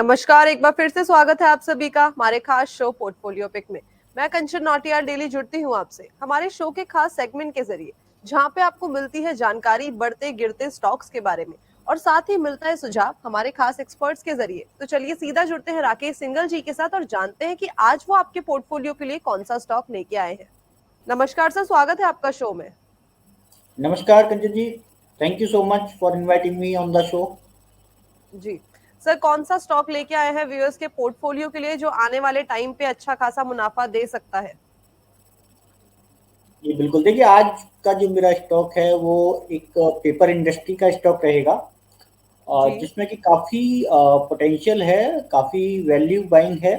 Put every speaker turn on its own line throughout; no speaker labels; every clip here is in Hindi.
नमस्कार, एक बार फिर से स्वागत है आप सभी का हमारे खास शो पोर्टफोलियो पिक में। मैं कंचन नौटियाल डेली जुड़ती हूँ आपसे हमारे शो के खास सेगमेंट के जरिए, जहाँ पे आपको मिलती है जानकारी बढ़ते गिरते स्टॉक्स के बारे में और साथ ही मिलता है सुझाव हमारे खास एक्सपर्ट्स के जरिए। तो चलिए सीधा जुड़ते हैं राकेश सिंघल जी के साथ और जानते हैं कि आज वो आपके पोर्टफोलियो के लिए कौन सा स्टॉक लेके आए हैं। नमस्कार सर, स्वागत है आपका शो में।
नमस्कार Kanchan ji, thank you so much for inviting me on the show.
जी सर, कौन सा स्टॉक लेके आए हैं व्यूअर्स के पोर्टफोलियो के लिए जो आने वाले टाइम पे अच्छा खासा मुनाफा दे सकता है?
जी बिल्कुल, देखिए आज का जो मेरा स्टॉक है वो एक पेपर इंडस्ट्री का स्टॉक रहेगा
जी
जिसमें कि काफ़ी पोटेंशियल है, काफ़ी वैल्यू बाइंग है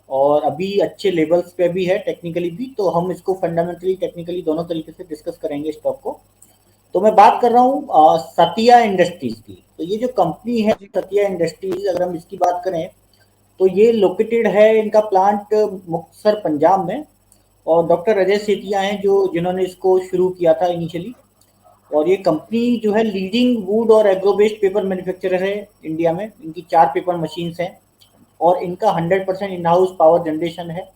और अभी अच्छे लेवल्स पे भी है टेक्निकली भी। तो हम इसको फंडामेंटली टेक्निकली दोनों तरीके से डिस्कस करेंगे स्टॉक को। तो मैं बात कर रहा हूँ सतिया इंडस्ट्रीज की। तो ये जो कंपनी है
जी
सतिया इंडस्ट्रीज, अगर हम इसकी बात करें तो ये लोकेटेड है, इनका प्लांट मुक्तसर पंजाब में। और डॉक्टर अजय सेठिया हैं जो जिन्होंने इसको शुरू किया था इनिशियली। और ये कंपनी जो है लीडिंग वुड और एग्रो बेस्ड पेपर मैन्युफैक्चरर है इंडिया में। इनकी 4 पेपर मशीन्स हैं और इनका 100% इन हाउस पावर जनरेशन है।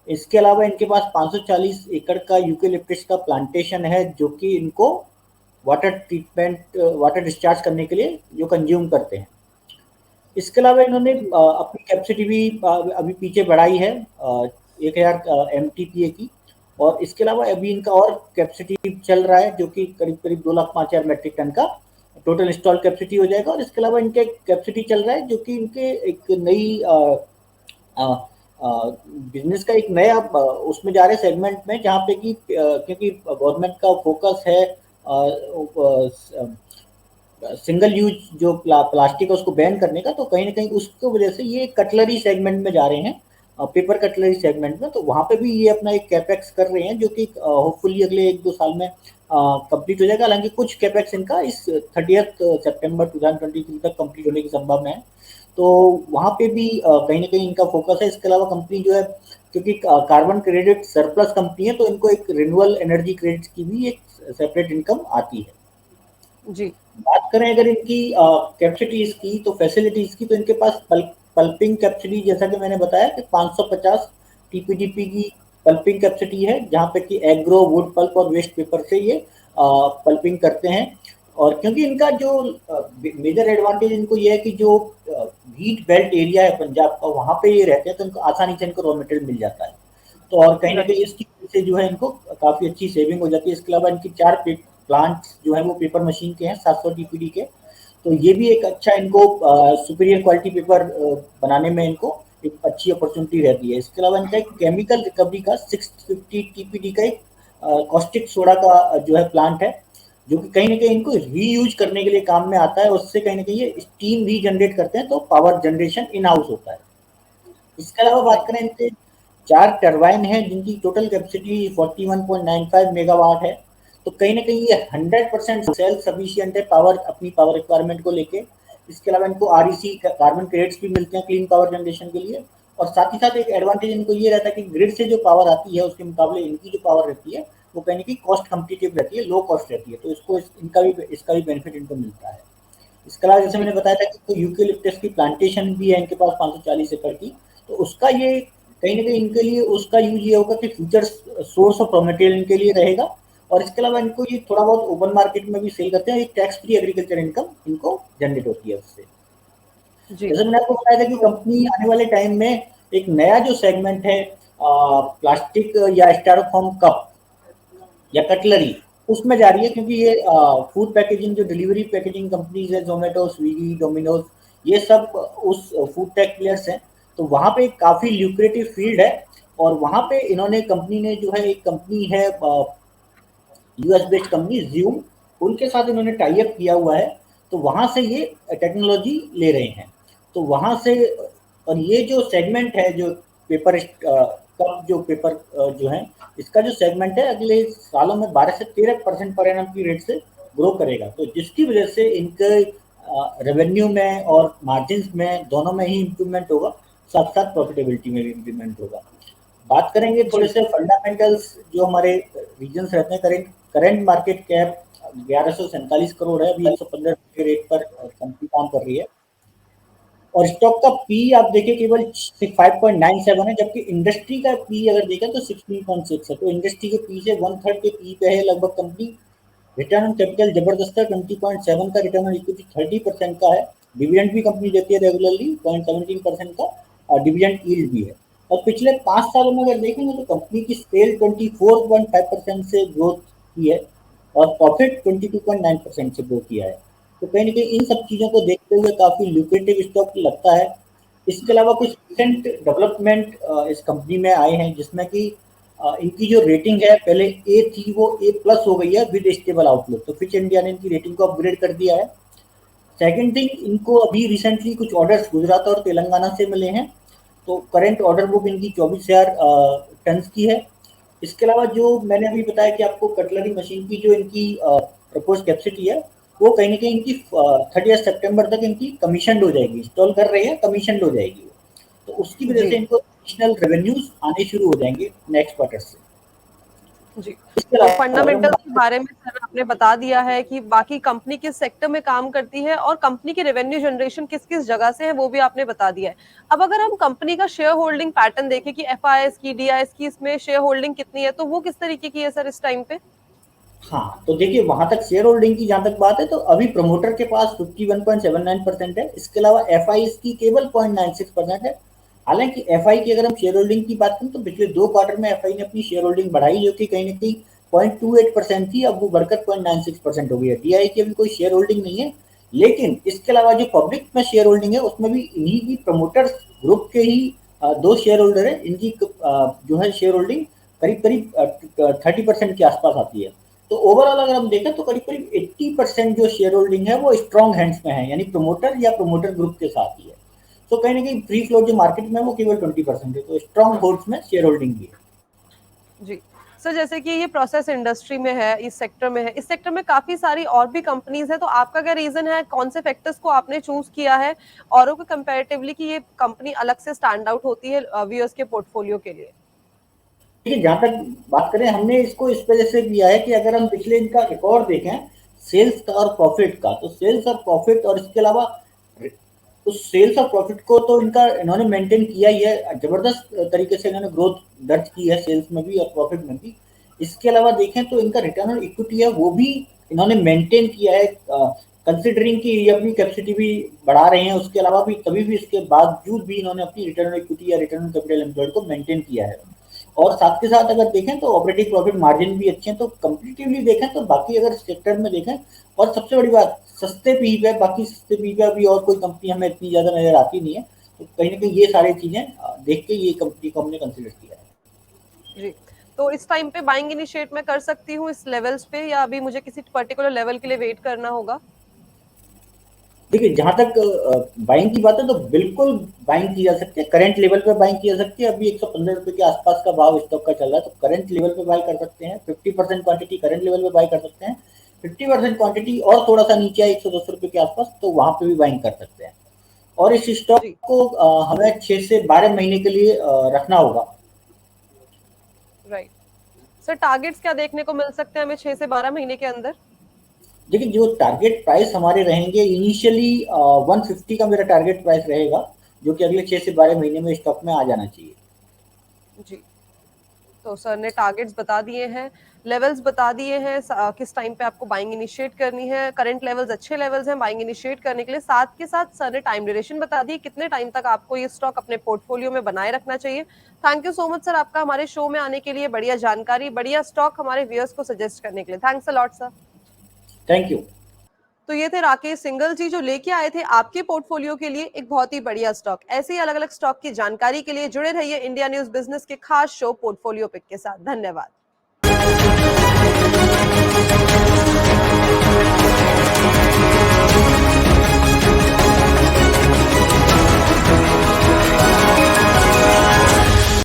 इसके अलावा इनके पास 540 एकड़ का यूकेलिप्टस का प्लांटेशन है जो कि इनको वाटर ट्रीटमेंट वाटर डिस्चार्ज करने के लिए जो कंज्यूम करते हैं। इसके अलावा इन्होंने अपनी कैपेसिटी भी अभी पीछे बढ़ाई है 1000 MTPA की। और इसके अलावा अभी इनका और कैपेसिटी चल रहा है जो कि करीब करीब 2,05,000 मेट्रिक टन का टोटल इंस्टॉल कैपेसिटी हो जाएगा। और इसके अलावा इनके कैपेसिटी चल रहा है जो कि इनके एक नई बिजनेस का एक नया उसमें जा रहे सेगमेंट में, जहाँ पे कि क्योंकि गवर्नमेंट का फोकस है सिंगल यूज जो प्लास्टिक है उसको बैन करने का। तो कहीं ना कहीं उसकी वजह से ये कटलरी सेगमेंट में जा रहे हैं, पेपर कटलरी सेगमेंट में। तो वहाँ पे भी ये अपना एक कैपेक्स कर रहे हैं जो कि होपफुली अगले 1-2 साल में कंप्लीट हो जाएगा। हालांकि कुछ कैपेक्स इनका इस 30 सितंबर 2023 तक कंप्लीट होने की संभावना है। तो वहाँ पे भी कहीं ना कहीं इनका फोकस है। इसके अलावा कंपनी जो है, क्योंकि कार्बन क्रेडिट सरप्लस कंपनी है, तो इनको एक रिन्यूएबल एनर्जी क्रेडिट की भी एक सेपरेट इनकम आती है।
जी
बात करें अगर इनकी कैपेसिटीज की, तो फैसिलिटीज की, तो इनके पास पल्पिंग कैपेसिटी जैसा कि मैंने बताया कि 550 TPDP की पल्पिंग कैपेसिटी है, जहाँ पे कि एग्रो वुड पल्प और वेस्ट पेपर से ये पल्पिंग करते हैं। और क्योंकि इनका जो मेजर एडवांटेज इनको ये है कि जो हीट बेल्ट एरिया है पंजाब का, वहाँ पे ये रहते हैं तो इनको आसानी से इनको रॉ मटेरियल मिल जाता है। तो और कहीं ना
राइट
कहीं इसकी वजह से जो है इनको काफ़ी अच्छी सेविंग हो जाती है। इसके अलावा इनकी 4 प्लांट्स जो है वो पेपर मशीन के हैं 700 TPD के। तो ये भी एक अच्छा इनको सुपीरियर क्वालिटी पेपर बनाने में इनको एक अच्छी अपॉर्चुनिटी रहती है। इसके अलावा इनका एक केमिकल रिकवरी का 650 TPD का एक कॉस्टिक सोडा का जो है प्लांट है, जो कि कहीं ना कहीं इनको रीयूज करने के लिए काम में आता है। उससे कहीं ना कहीं ये स्टीम रीजनरेट करते हैं, तो पावर जनरेशन इन हाउस होता है। इसके अलावा बात
राइट
करें इनके 4 टरबाइन है जिनकी टोटल कैपेसिटी 41.95 मेगावाट है। तो कहीं ना कहीं ये 100% सेल्फ सफिशिएंट है पावर, अपनी पावर रिक्वायरमेंट को लेके। इसके अलावा इनको REC कार्बन क्रेडिट्स भी मिलते हैं क्लीन पावर जनरेशन के लिए। और साथ ही साथ एक एडवांटेज इनको ये रहता है कि ग्रिड से जो पावर आती है उसके मुकाबले इनकी जो पावर रहती है वो कहीं ना कहीं कॉस्ट कम्पिटिटिव रहती है, लो कॉस्ट रहती है। तो इसका भी बेनिफिट इनको मिलता है। इसके अलावा जैसे
जी
मैंने बताया था कि तो यूकेलिप्टस की प्लांटेशन भी है इनके पास 540 एकड़ की। तो उसका ये कहीं ना कहीं इनके लिए उसका यूज ये होगा कि future source of raw material इनके लिए रहेगा। और इसके अलावा इनको ये थोड़ा बहुत ओपन मार्केट में भी सेल करते हैं, एक टैक्स फ्री एग्रीकल्चर इनकम इनको जनरेट होती है उससे।
जी
जैसे मैंने आपको बताया था कि
तो
कंपनी आने वाले टाइम में एक नया जो सेगमेंट है प्लास्टिक या स्टायरोफॉर्म कप या कटलरी, उसमें जा रही है। क्योंकि ये फूड पैकेजिंग जो डिलीवरी पैकेजिंग कंपनीज है, जोमेटो, स्विगी, डोमिनोज, ये सब उस फूड टेक प्लेयर्स हैं। तो वहाँ पे काफ़ी ल्यूक्रेटिव फील्ड है। और वहाँ पे इन्होंने कंपनी ने जो है, एक कंपनी है US बेस्ड कंपनी ज्यूम, उनके साथ इन्होंने टाई अप किया हुआ है। तो वहाँ से ये टेक्नोलॉजी ले रहे हैं। तो वहाँ से, और ये जो सेगमेंट है जो पेपर कप जो पेपर जो है, इसका जो सेगमेंट है अगले सालों में 12 से 13% पर एनम की रेट से ग्रो करेगा। तो जिसकी वजह से इनके रेवेन्यू में और मार्जिन में दोनों में ही इम्प्रूवमेंट होगा, साथ साथ प्रॉफिटेबिलिटी में भी इम्प्रूवमेंट होगा। बात करेंगे थोड़े
जी
से फंडामेंटल्स जो हमारे रीजन्स रहते हैं। Current current market cap 1147 crore है, अभी 115 के रेट पर कंपनी काम कर रही है। और स्टॉक का पी आप देखिए केवल 5.97 है, जबकि इंडस्ट्री का पी अगर देखें तो 16.6 है। तो इंडस्ट्री के पी से 1/3 के पी पे है लगभग कंपनी। रिटर्न ऑन कैपिटल जबरदस्त है, 20.7 का। रिटर्न ऑन इक्विटी 30% का है। डिविडेंड भी कंपनी देती है रेगुलरली 0.17% का, और डिविडेंड यील्ड भी है। और पिछले 5 सालों में अगर देखेंगे तो कंपनी की सेल 24.5% से ग्रोथ की है, और प्रॉफिट 22.9% से ग्रो किया है। तो कहीं ना कहीं इन सब चीज़ों को देखते हुए काफ़ी ल्यूक्रेटिव स्टॉक लगता है। इसके अलावा कुछ रिसेंट डेवलपमेंट इस कंपनी में आए हैं, जिसमें कि इनकी जो रेटिंग है पहले ए थी वो A+ हो गई है विद स्टेबल आउटलुक। तो फिच इंडिया ने इनकी रेटिंग को अपग्रेड कर दिया है। सेकंड थिंग, इनको अभी रिसेंटली कुछ ऑर्डर्स गुजरात और तेलंगाना से मिले हैं। तो करंट ऑर्डर बुक इनकी 24,000 टन की है। इसके अलावा जो मैंने अभी बताया कि आपको कटलरी मशीन की जो इनकी प्रपोज कैपेसिटी है, वो कहीं ना कहीं इनकी 30 सितंबर तक इनकी कमीशन हो जाएगी। इंस्टॉल कर रहे हैं, कमीशन हो जाएगी। तो उसकी वजह
जी
से इनको एडिशनल रेवेन्यूज आने शुरू हो जाएंगे नेक्स्ट क्वार्टर से।
जी।
इसके
तो
अलावा अगर हम
फंडामेंटल्स के बारे में सर आपने बता दिया है कि बाकी कंपनी किस सेक्टर में काम करती है और कंपनी की रेवेन्यू जनरेशन किस किस जगह से है वो भी आपने बता दिया है। अब अगर हम कंपनी का शेयर होल्डिंग पैटर्न देखें कि एफआईआईएस की, डीआईएस की, इसमें शेयर होल्डिंग कितनी है, तो वो किस तरीके की है सर इस टाइम पे?
हाँ, तो देखिए वहां तक शेयर होल्डिंग की जहां तक बात है, तो अभी प्रमोटर के पास 51.79% है। इसके अलावा एफआई की केवल 0.96% है। हालांकि एफआई की अगर हम शेयर होल्डिंग की बात करें तो पिछले 2 क्वार्टर में एफआई ने अपनी शेयर होल्डिंग बढ़ाई, जो कि कहीं ना कहीं 0.28% थी, अब वो बढ़कर 0.96% हो गई है। डीआई की अभी कोई शेयर होल्डिंग नहीं है, लेकिन इसके अलावा जो पब्लिक में शेयर होल्डिंग है उसमें भी इन्हीं की प्रमोटर्स ग्रुप के ही 2 शेयर होल्डर है। इनकी जो है शेयर होल्डिंग करीब करीब 30% के आसपास आती है। तो ओवरऑल अगर हम देखें तो करीब करीब 80% जो शेयर होल्डिंग है वो स्ट्रॉन्ग हैंड्स में है, यानी प्रमोटर या प्रमोटर ग्रुप के साथ ही है। तो कहीं ना कहीं फ्री फ्लोट जो मार्केट में है वो केवल 20% है। तो स्ट्रॉन्ग होल्ड्स में शेयर होल्डिंग भी है।
जी सर, जैसे कि ये प्रोसेस इंडस्ट्री में है, इस सेक्टर में है, इस सेक्टर में काफी सारी और भी कंपनीज है, तो आपका क्या रीजन है, कौन से फैक्टर्स को आपने चूज किया है औरों के कंपैरेटिवली कि ये कंपनी अलग से स्टैंड आउट होती है व्यूअर्स के पोर्टफोलियो के लिए?
देखिए जहां तक बात करें, हमने इसको इस वजह से किया है कि अगर हम पिछले इनका रिकॉर्ड देखें सेल्स का और प्रॉफिट का, तो सेल्स और प्रॉफिट और इसके अलावा उस सेल्स और प्रॉफिट को तो इन्होंने मेंटेन किया ही है। जबरदस्त तरीके से इन्होंने ग्रोथ दर्ज की है सेल्स में भी और प्रॉफिट में भी। इसके अलावा देखें तो इनका रिटर्न ऑन इक्विटी है वो भी इन्होंने मेंटेन किया है, कंसिडरिंग कि ये अपनी कैपेसिटी भी बढ़ा रहे हैं। उसके अलावा भी तभी भी इसके बावजूद भी इन्होंने अपनी रिटर्न ऑन इक्विटी या रिटर्न ऑन कैपिटल एम्प्लॉयड को मेंटेन किया है। और साथ के साथ अगर देखें तो ऑपरेटिंग प्रॉफिट मार्जिन भी अच्छे हैं। तो कंपेटिटिवली देखें तो बाकी अगर सेक्टर में देखें, और सबसे बड़ी बात सस्ते पी पे, बाकी सस्ते पी पे अभी और कोई कंपनी हमें इतनी ज्यादा नजर आती नहीं है। तो कहीं ना कहीं ये सारी चीजें देख के ये कंपनी को हमने कंसिडर किया है।
जी, तो इस टाइम पे बाइंग इनिशिएट मैं कर सकती हूँ इस लेवल्स पे, या अभी मुझे किसी पर्टिकुलर लेवल के लिए वेट करना होगा?
देखिए जहां तक बाइंग की बात है तो बिल्कुल बाइंग की जा सकती है, करंट लेवल पे बाइंग की जा सकती है। अभी 115 रुपए के आसपास का भाव स्टॉक का चल रहा है, तो करंट लेवल पे बाई कर सकते हैं। 50% क्वांटिटी करंट लेवल पे बाई कर सकते हैं। 50% क्वांटिटी और थोड़ा सा नीचे है 110 रुपए के आसपास, तो वहां पे भी बाइंग कर सकते हैं। और इस स्टॉक
जी
को हमें 6 से 12 महीने के लिए रखना होगा।
राइट सर, टारगेट्स क्या देखने को मिल सकते हैं हमें 6 से 12 महीने के अंदर?
देखिए जो टारगेट प्राइस हमारे रहेंगे इनिशियली 150 का मेरा टारगेट प्राइस रहेगा, जो कि अगले 6 से 12 महीने में स्टॉक में आ जाना चाहिए।
जी, तो सर ने टारगेट्स बता दिए हैं, लेवल्स बता दिए हैं, किस टाइम पे आपको बाइंग इनिशिएट करनी है। करंट लेवल्स अच्छे लेवल्स हैं बाइंग इनिशिएट करने के लिए। साथ के साथ सर ने टाइम ड्यूरेशन बता दी, कितने टाइम तक आपको ये स्टॉक अपने पोर्टफोलियो में बनाए रखना चाहिए। Thank you so much sir आपका हमारे शो में आने के लिए, बढ़िया जानकारी, बढ़िया स्टॉक हमारे व्यूअर्स को सजेस्ट करने के लिए। Thanks a lot sir.
Thank you.
तो ये थे राकेश सिंगल जी जो लेके आए थे आपके पोर्टफोलियो के लिए एक बहुत ही बढ़िया स्टॉक। ऐसे ही अलग अलग स्टॉक की जानकारी के लिए जुड़े रहिए इंडिया न्यूज बिजनेस के खास शो पोर्टफोलियो पिक के साथ। धन्यवाद।